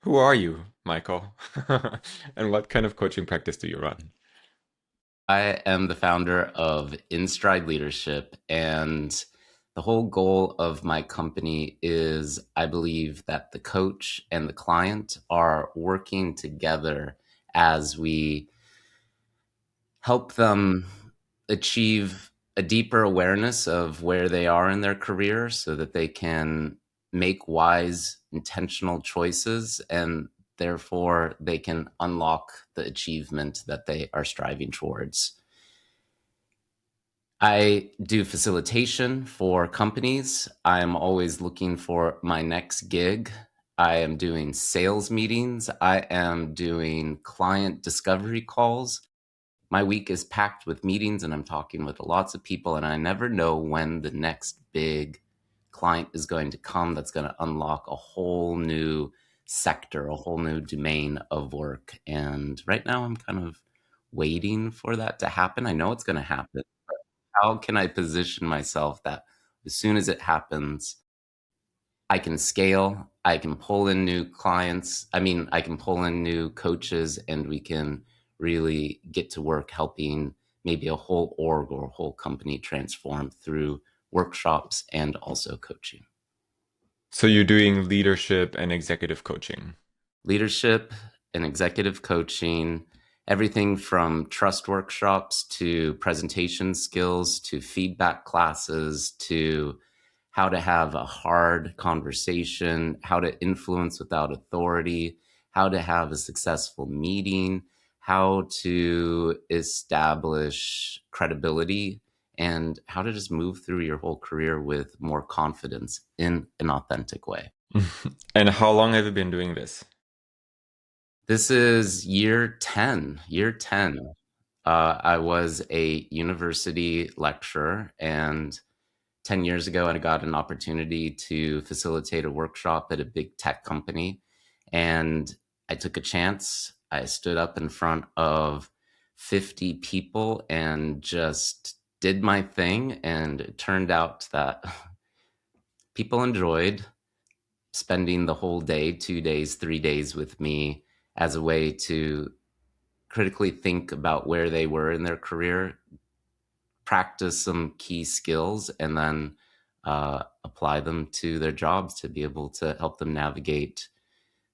Who are you, Michael? And what kind of coaching practice do you run? I am the founder of InStride Leadership, and the whole goal of my company is I believe that the coach and the client are working together as we help them achieve a deeper awareness of where they are in their career so that they can make wise, intentional choices and therefore they can unlock the achievement that they are striving towards. I do facilitation for companies. I am always looking for my next gig. I am doing sales meetings. I am doing client discovery calls. My week is packed with meetings and I'm talking with lots of people, and I never know when the next big client is going to come that's going to unlock a whole new sector, a whole new domain of work. And right now I'm kind of waiting for that to happen. I know it's going to happen. How can I position myself that as soon as it happens, I can scale, I can pull in new clients. I mean, I can pull in new coaches and we can really get to work helping maybe a whole org or a whole company transform through workshops and also coaching. So you're doing leadership and executive coaching. Leadership and executive coaching, everything from trust workshops to presentation skills to feedback classes to how to have a hard conversation, how to influence without authority, how to have a successful meeting, how to establish credibility, and how to just move through your whole career with more confidence in an authentic way. And how long have you been doing this? This is year 10. Year 10. I was a university lecturer, and 10 years ago, I got an opportunity to facilitate a workshop at a big tech company. And I took a chance. I stood up in front of 50 people and just did my thing. And it turned out that people enjoyed spending the whole day, 2 days, 3 days with me as a way to critically think about where they were in their career, practice some key skills, and then apply them to their jobs to be able to help them navigate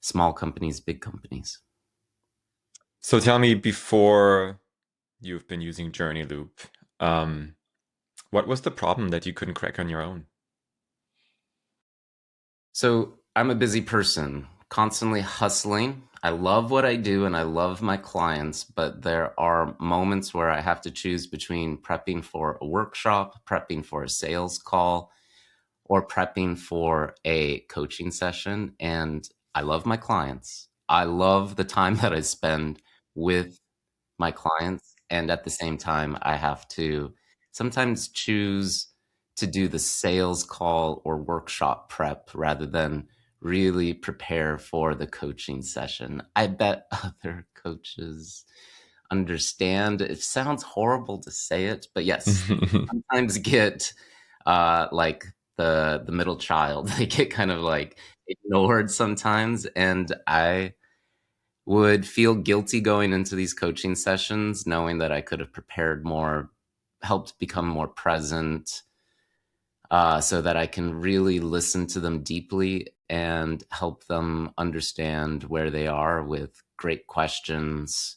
small companies, big companies. So tell me, before you've been using JourneyLoop, um, what was the problem that you couldn't crack on your own? So I'm a busy person, constantly hustling. I love what I do and I love my clients, but there are moments where I have to choose between prepping for a workshop, prepping for a sales call, or prepping for a coaching session. And I love my clients. I love the time that I spend with my clients. And at the same time, I have to sometimes choose to do the sales call or workshop prep rather than really prepare for the coaching session. I bet other coaches understand. It sounds horrible to say it, but yes, sometimes get like the middle child. They get kind of like ignored sometimes, and I would feel guilty going into these coaching sessions, knowing that I could have prepared more, helped become more present, so that I can really listen to them deeply and help them understand where they are with great questions.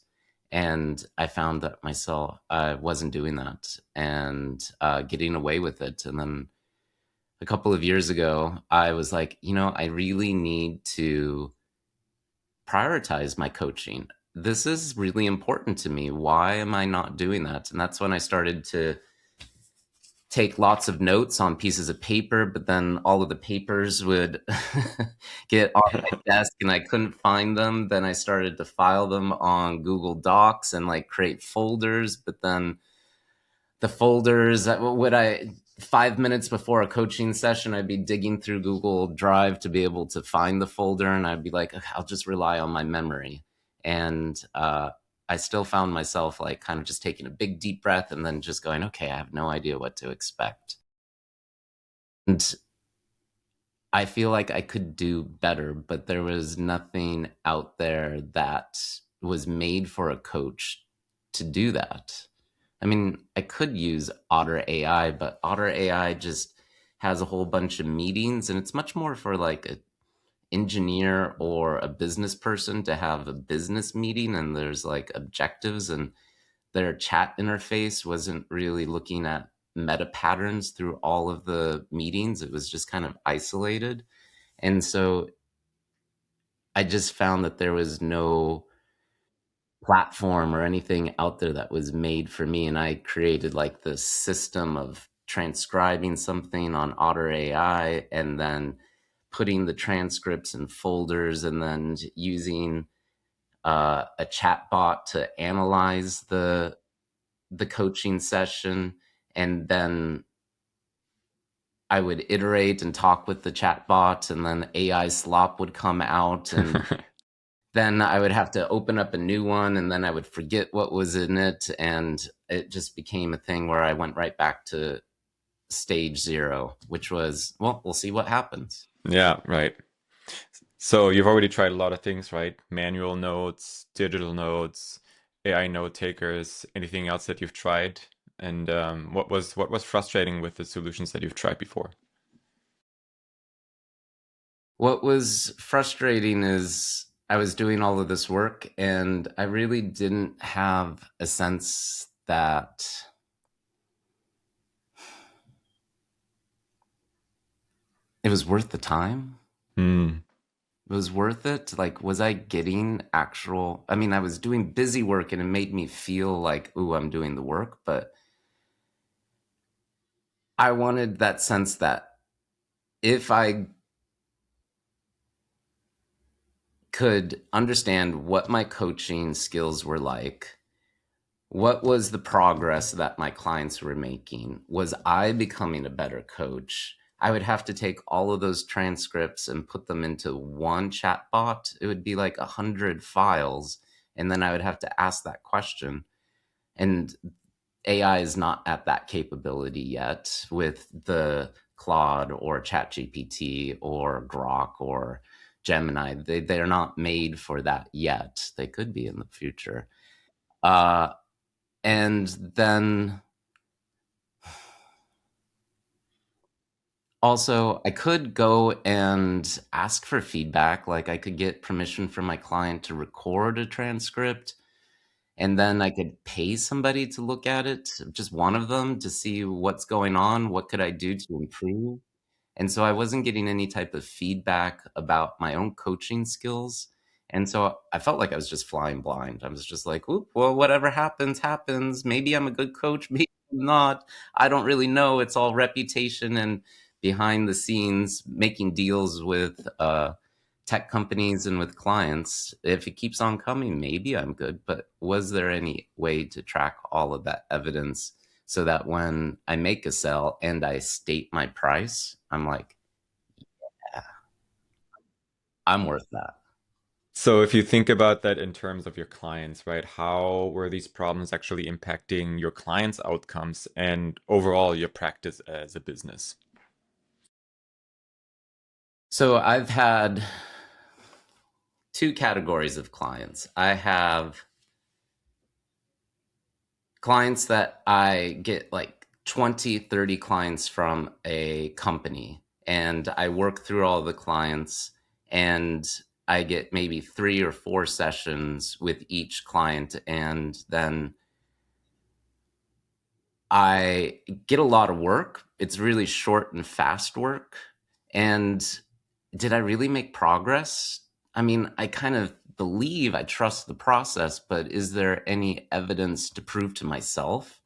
And I found that myself, I wasn't doing that and getting away with it. And then a couple of years ago, I was like, I really need to prioritize my coaching. This is really important to me. Why am I not doing that? And that's when I started to take lots of notes on pieces of paper, but then all of the papers would get on my desk and I couldn't find them. Then I started to file them on Google Docs and like create folders, but then the folders that would I 5 minutes before a coaching session, I'd be digging through Google Drive to be able to find the folder, and I'd be like, "Okay, I'll just rely on my memory." And I still found myself like kind of just taking a big deep breath and then just going, "Okay, I have no idea what to expect." And I feel like I could do better, but there was nothing out there that was made for a coach to do that. I mean, I could use Otter AI, but Otter AI just has a whole bunch of meetings, and it's much more for like an engineer or a business person to have a business meeting, and there's like objectives, and their chat interface wasn't really looking at meta patterns through all of the meetings. It was just kind of isolated. And so I just found that there was no platform or anything out there that was made for me. And I created like this system of transcribing something on Otter AI and then putting the transcripts in folders and then using a chat bot to analyze the coaching session. And then I would iterate and talk with the chat bot, and then AI slop would come out, and then I would have to open up a new one, and then I would forget what was in it, and it just became a thing where I went right back to stage zero, which was, well, we'll see what happens. Yeah, right. So you've already tried a lot of things, right? Manual notes, digital notes, AI note takers, anything else that you've tried? And what was frustrating with the solutions that you've tried before? What was frustrating is I was doing all of this work, and I really didn't have a sense that it was worth the time. Hmm. It was worth it. Like, was I getting actual? I mean, I was doing busy work and it made me feel like, ooh, I'm doing the work. But I wanted that sense that if I could understand what my coaching skills were like, what was the progress that my clients were making? Was I becoming a better coach? I would have to take all of those transcripts and put them into one chatbot. It would be like 100 files. And then I would have to ask that question. And AI is not at that capability yet with the Claude or ChatGPT or Grok or Gemini. They're not made for that yet. They could be in the future. Uh, and then also, I could go and ask for feedback. Like, I could get permission from my client to record a transcript, and then I could pay somebody to look at it, just one of them, to see what's going on. What could I do to improve? And so I wasn't getting any type of feedback about my own coaching skills. And so I felt like I was just flying blind. I was just like, oop, well, whatever happens, happens. Maybe I'm a good coach, maybe I'm not. I don't really know. It's all reputation and behind the scenes making deals with tech companies and with clients. If it keeps on coming, maybe I'm good. But was there any way to track all of that evidence so that when I make a sell and I state my price, I'm like, yeah, I'm worth that. So if you think about that in terms of your clients, right, how were these problems actually impacting your clients' outcomes and overall your practice as a business? So I've had two categories of clients. I have clients that I get like 20, 30 clients from a company, and I work through all the clients, and I get maybe 3 or 4 sessions with each client, and then I get a lot of work. It's really short and fast work. And did I really make progress? I mean, I kind of believe I trust the process, but is there any evidence to prove to myself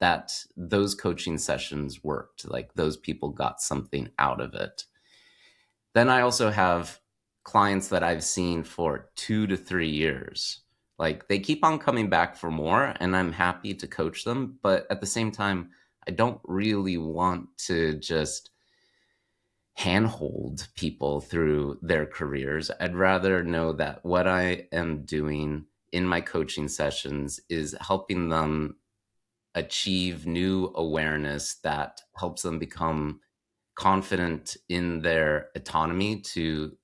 that those coaching sessions worked? Like those people got something out of it. Then I also have clients that I've seen for 2 to 3 years. Like they keep on coming back for more, and I'm happy to coach them. But at the same time, I don't really want to just handhold people through their careers. I'd rather know that what I am doing in my coaching sessions is helping them achieve new awareness that helps them become confident in their autonomy to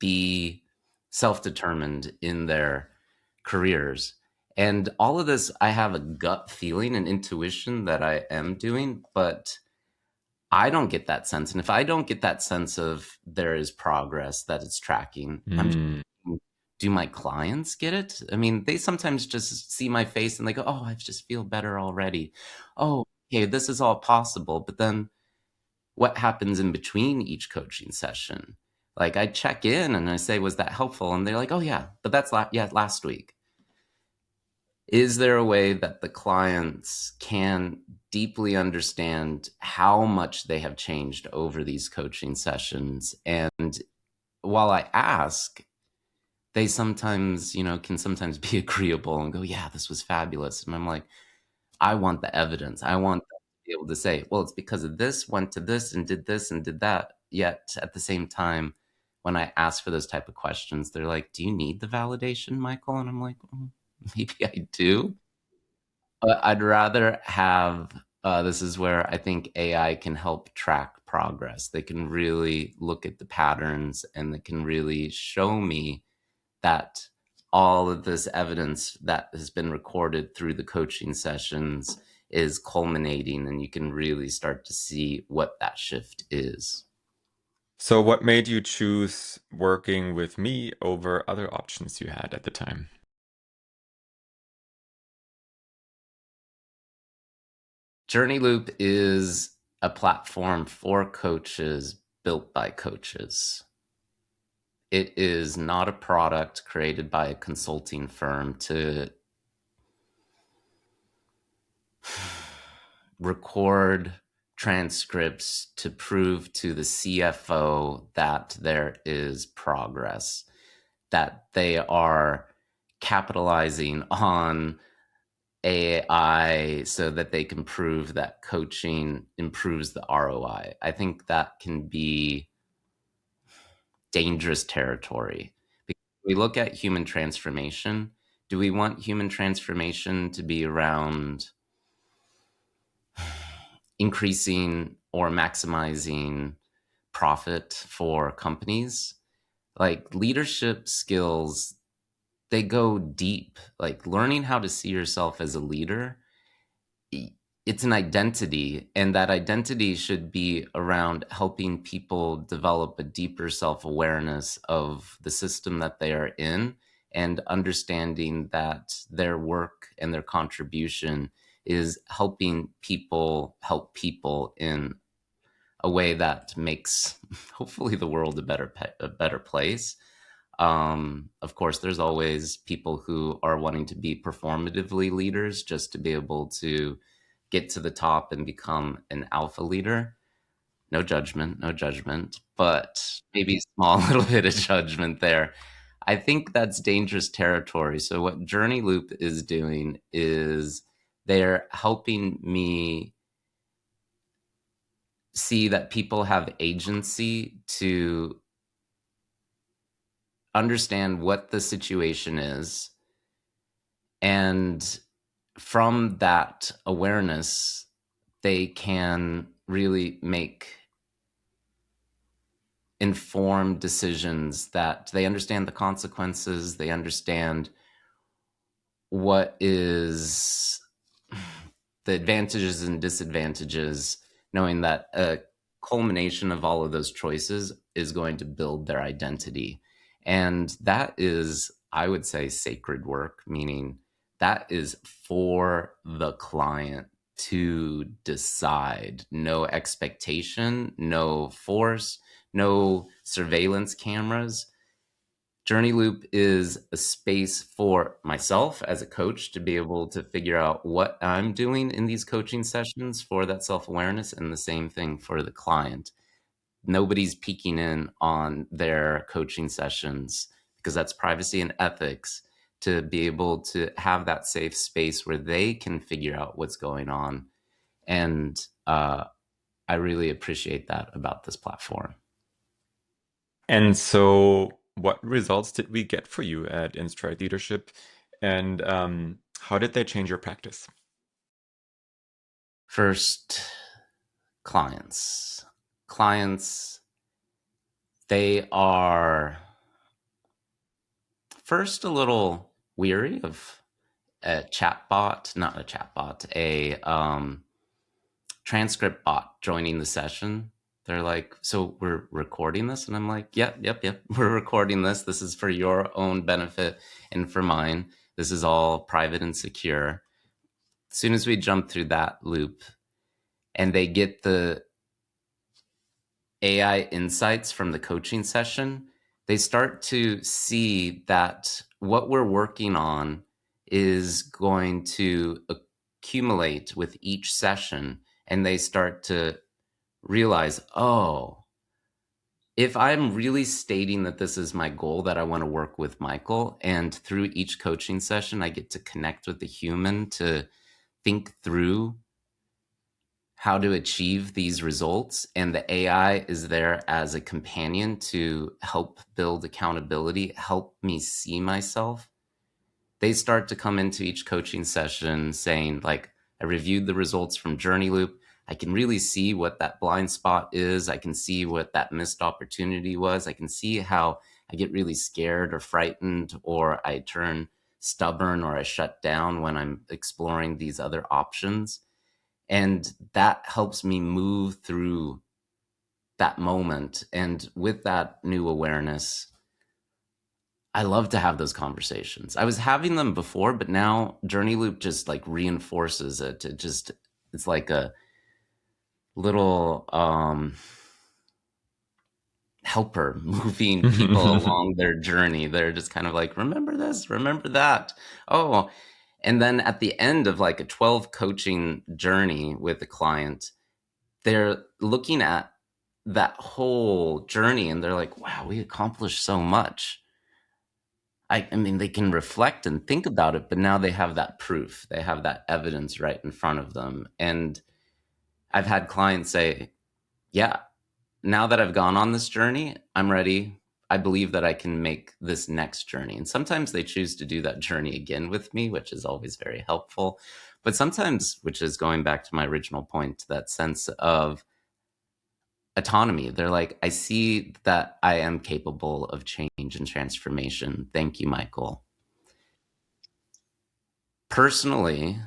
be self-determined in their careers. And all of this, I have a gut feeling and intuition that I am doing, but I don't get that sense. And if I don't get that sense of there is progress, that it's tracking, I'm just Mm. thinking, do my clients get it? I mean, they sometimes just see my face and they go, oh, I just feel better already. Oh, okay, this is all possible. But then what happens in between each coaching session? Like I check in and I say, was that helpful? And they're like, oh yeah, but that's last week. Is there a way that the clients can deeply understand how much they have changed over these coaching sessions? And while I ask, they sometimes, can sometimes be agreeable and go, yeah, this was fabulous. And I'm like, I want the evidence. I want them to be able to say, well, it's because of this, went to this and did that. Yet at the same time, when I ask for those type of questions, they're like, do you need the validation, Michael? And I'm like, maybe I do. But I'd rather have, this is where I think AI can help track progress. They can really look at the patterns and they can really show me that all of this evidence that has been recorded through the coaching sessions is culminating and you can really start to see what that shift is. So what made you choose working with me over other options you had at the time? JourneyLoop is a platform for coaches built by coaches. It is not a product created by a consulting firm to record transcripts to prove to the CFO that there is progress, that they are capitalizing on AI so that they can prove that coaching improves the ROI. I think that can be dangerous territory. Because we look at human transformation. Do we want human transformation to be around increasing or maximizing profit for companies? Like leadership skills, they go deep. Like learning how to see yourself as a leader, it's an identity, and that identity should be around helping people develop a deeper self-awareness of the system that they are in and understanding that their work and their contribution is helping people help people in a way that makes hopefully the world a better place. Of course, there's always people who are wanting to be performatively leaders just to be able to get to the top and become an alpha leader. No judgment, no judgment, but maybe a small little bit of judgment there. I think that's dangerous territory. So what Journey Loop is doing is they're helping me see that people have agency to understand what the situation is. And from that awareness, they can really make informed decisions that they understand the consequences, they understand what is the advantages and disadvantages, knowing that a culmination of all of those choices is going to build their identity. And that is, I would say, sacred work, meaning that is for the client to decide. No expectation, no force, no surveillance cameras. Journey Loop is a space for myself as a coach to be able to figure out what I'm doing in these coaching sessions for that self-awareness, and the same thing for the client. Nobody's peeking in on their coaching sessions because that's privacy and ethics, to be able to have that safe space where they can figure out what's going on. And I really appreciate that about this platform. And so what results did we get for you at InStride Leadership? And how did they change your practice? First, clients. clients, they are first a little weary of a chatbot, not a chatbot, a transcript bot joining the session. They're like, so we're recording this? And I'm like, yep, we're recording this. This is for your own benefit and for mine. This is all private and secure. As soon as we jump through that loop and they get the AI insights from the coaching session, they start to see that what we're working on is going to accumulate with each session. And they start to realize, oh, if I'm really stating that this is my goal, that I want to work with Michael, and through each coaching session, I get to connect with the human to think through how to achieve these results. And the AI is there as a companion to help build accountability, help me see myself. They start to come into each coaching session saying, like, I reviewed the results from JourneyLoop. I can really see what that blind spot is. I can see what that missed opportunity was. I can see how I get really scared or frightened, or I turn stubborn, or I shut down when I'm exploring these other options. And that helps me move through that moment. And with that new awareness, I love to have those conversations. I was having them before, but now JourneyLoop just like reinforces it. It's like a little helper moving people along their journey. They're just kind of like, remember this, remember that. Oh, and then at the end of like a 12 coaching journey with a client, they're looking at that whole journey and they're like, wow, we accomplished so much. I mean, they can reflect and think about it, but now they have that proof. They have that evidence right in front of them. And I've had clients say, yeah, now that I've gone on this journey, I'm ready. I believe that I can make this next journey. And sometimes they choose to do that journey again with me, which is always very helpful. But sometimes, which is going back to my original point, that sense of autonomy. They're like, I see that I am capable of change and transformation. Thank you, Michael. Personally,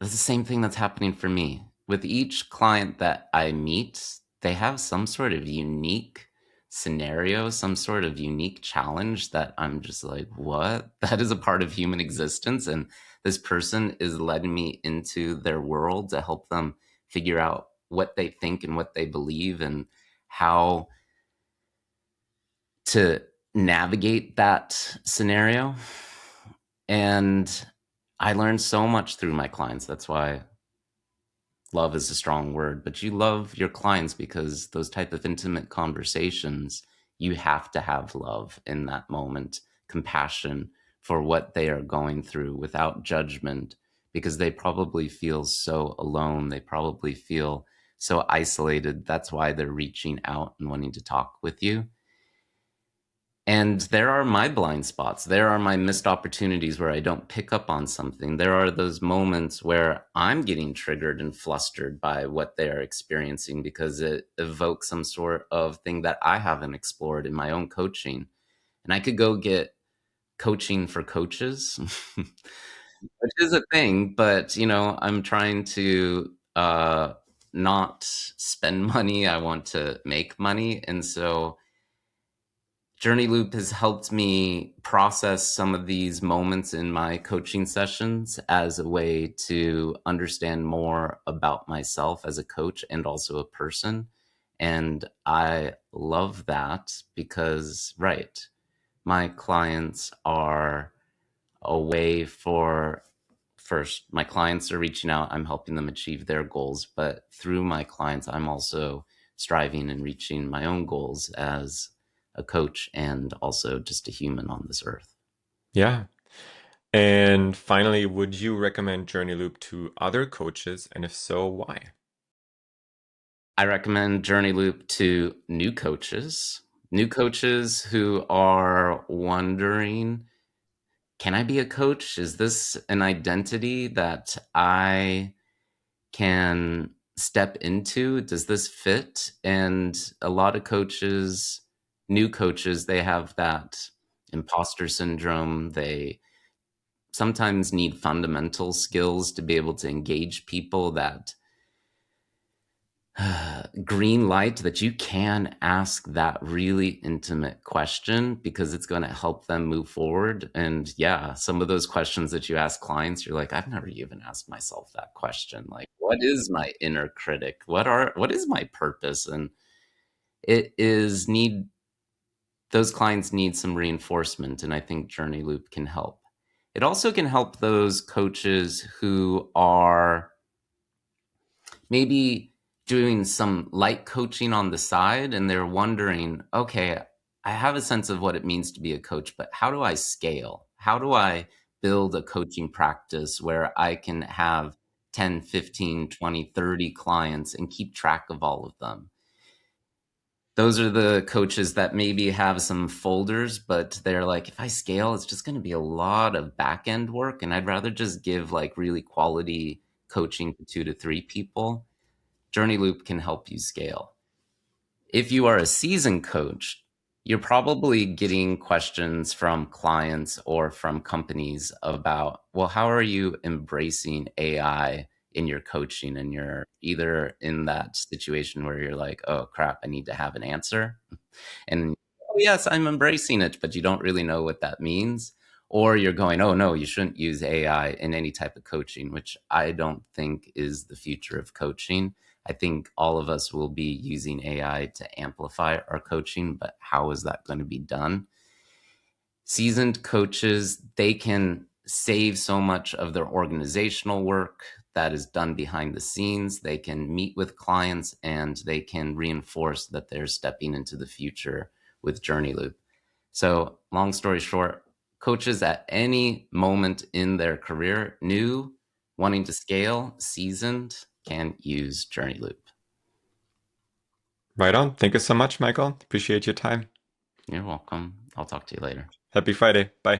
it's the same thing that's happening for me. With each client that I meet, they have some sort of unique scenario, some sort of unique challenge that I'm just like, what? That is a part of human existence. And this person is letting me into their world to help them figure out what they think and what they believe and how to navigate that scenario. And I learned so much through my clients. That's why love is a strong word, but you love your clients because those type of intimate conversations, you have to have love in that moment, compassion for what they are going through without judgment, because they probably feel so alone. They probably feel so isolated. That's why they're reaching out and wanting to talk with you. And there are my blind spots. There are my missed opportunities where I don't pick up on something. There are those moments where I'm getting triggered and flustered by what they're experiencing because it evokes some sort of thing that I haven't explored in my own coaching. And I could go get coaching for coaches, which is a thing, but I'm trying to not spend money. I want to make money. And so JourneyLoop has helped me process some of these moments in my coaching sessions as a way to understand more about myself as a coach and also a person. And I love that because, right, my clients are a way for first, my clients are reaching out, I'm helping them achieve their goals, but through my clients, I'm also striving and reaching my own goals as a coach and also just a human on this earth. Yeah. And finally, would you recommend JourneyLoop to other coaches? And if so, why? I recommend JourneyLoop to new coaches who are wondering, can I be a coach? Is this an identity that I can step into? Does this fit? And a lot of coaches, new coaches, they have that imposter syndrome. They sometimes need fundamental skills to be able to engage people, that green light that you can ask that really intimate question because it's going to help them move forward. And yeah, some of those questions that you ask clients, you're like, I've never even asked myself that question. Like, what is my inner critic? What is my purpose? And it is need those clients need some reinforcement, and I think Journey Loop can help. It also can help those coaches who are maybe doing some light coaching on the side and they're wondering, okay, I have a sense of what it means to be a coach, but how do I scale? How do I build a coaching practice where I can have 10, 15, 20, 30 clients and keep track of all of them? Those are the coaches that maybe have some folders, but they're like, if I scale, it's just going to be a lot of back end work. And I'd rather just give like really quality coaching to 2 to 3 people. Journey Loop can help you scale. If you are a seasoned coach, you're probably getting questions from clients or from companies about, well, how are you embracing AI in your coaching? And you're either in that situation where you're like, oh crap, I need to have an answer. And oh, yes, I'm embracing it, but you don't really know what that means. Or you're going, oh no, you shouldn't use AI in any type of coaching, which I don't think is the future of coaching. I think all of us will be using AI to amplify our coaching, but how is that going to be done? Seasoned coaches, they can save so much of their organizational work that is done behind the scenes. They can meet with clients and they can reinforce that they're stepping into the future with Journey Loop. So, long story short, coaches at any moment in their career, new, wanting to scale, seasoned, can use Journey Loop. Right on. Thank you so much, Michael. Appreciate your time. You're welcome. I'll talk to you later. Happy Friday. Bye.